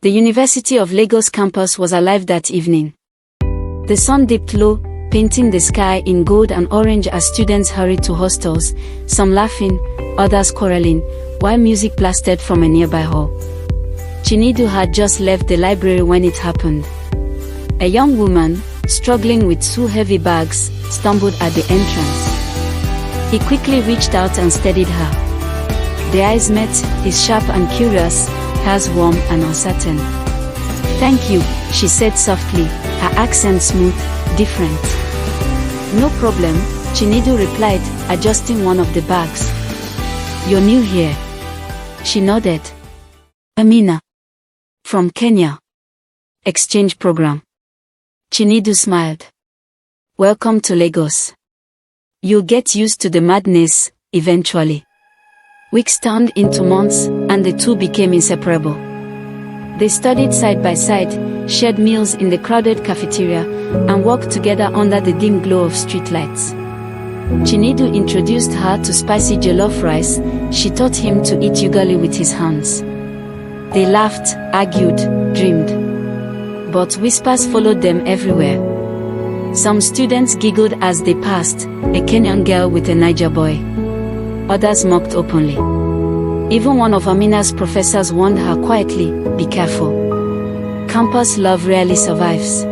The University of Lagos campus was alive that evening. The sun dipped low, painting the sky in gold and orange as students hurried to hostels, some laughing, others quarreling, while music blasted from a nearby hall. Chinedu had just left the library when it happened. A young woman, struggling with 2 heavy bags, stumbled at the entrance. He quickly reached out and steadied her. Their eyes met, his sharp and curious, hers warm and uncertain. "Thank you," she said softly, her accent smooth, different. "No problem," Chinedu replied, adjusting one of the bags. "You're new here?" She nodded. "Amina. From Kenya. Exchange program." Chinedu smiled. "Welcome to Lagos. You'll get used to the madness, eventually." Weeks turned into months, and the two became inseparable. They studied side by side, shared meals in the crowded cafeteria, and walked together under the dim glow of streetlights. Chinedu introduced her to spicy jollof rice. She taught him to eat ugali with his hands. They laughed, argued, dreamed. But whispers followed them everywhere. Some students giggled as they passed, a Kenyan girl with a Niger boy. Others mocked openly. Even one of Amina's professors warned her quietly, "Be careful. Campus love rarely survives."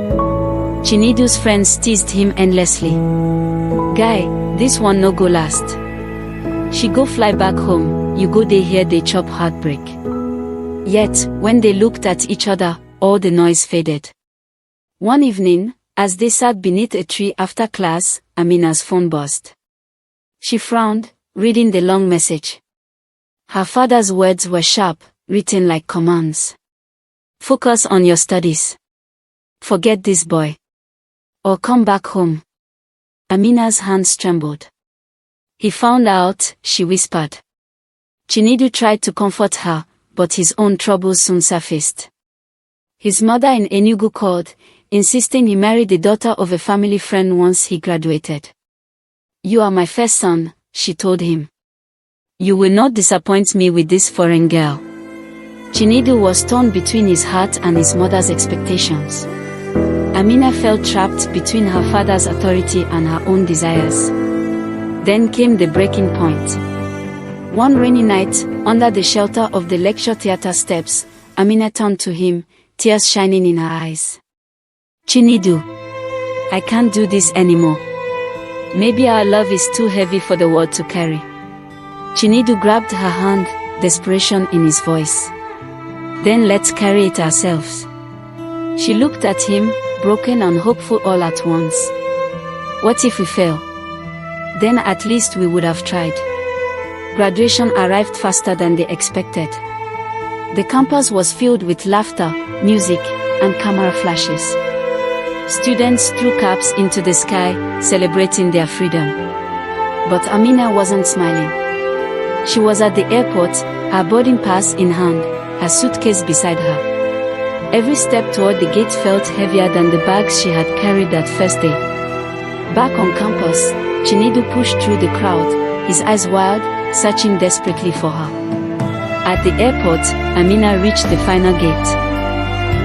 Chinedu's friends teased him endlessly. "Guy, this one no go last. She go fly back home, you go dey here they chop heartbreak." Yet, when they looked at each other, all the noise faded. One evening, as they sat beneath a tree after class, Amina's phone buzzed. She frowned, reading the long message. Her father's words were sharp, written like commands. "Focus on your studies. Forget this boy. Or come back home." Amina's hands trembled. "He found out," she whispered. Chinedu tried to comfort her, but his own troubles soon surfaced. His mother in Enugu called, insisting he marry the daughter of a family friend once he graduated. "You are my first son," she told him. "You will not disappoint me with this foreign girl." Chinedu was torn between his heart and his mother's expectations. Amina felt trapped between her father's authority and her own desires. Then came the breaking point. One rainy night, under the shelter of the lecture theater steps, Amina turned to him, tears shining in her eyes. "Chinedu, I can't do this anymore. Maybe our love is too heavy for the world to carry." Chinedu grabbed her hand, desperation in his voice. "Then let's carry it ourselves." She looked at him, broken and hopeful all at once. "What if we fail? Then at least we would have tried." Graduation arrived faster than they expected. The campus was filled with laughter, music, and camera flashes. Students threw caps into the sky, celebrating their freedom. But Amina wasn't smiling. She was at the airport, her boarding pass in hand, her suitcase beside her. Every step toward the gate felt heavier than the bags she had carried that first day. Back on campus, Chinedu pushed through the crowd, his eyes wild, searching desperately for her. At the airport, Amina reached the final gate.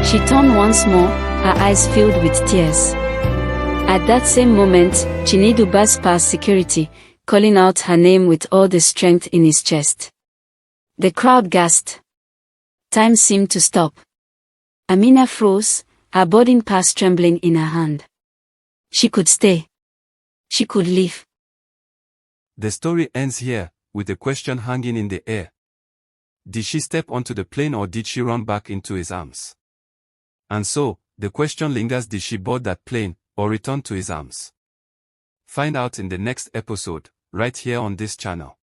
She turned once more, her eyes filled with tears. At that same moment, Chinedu burst past security, calling out her name with all the strength in his chest. The crowd gasped. Time seemed to stop. Amina froze, her boarding pass trembling in her hand. She could stay. She could leave. The story ends here, with a question hanging in the air. Did she step onto the plane or did she run back into his arms? And so, the question lingers: did she board that plane, or return to his arms? Find out in the next episode, right here on this channel.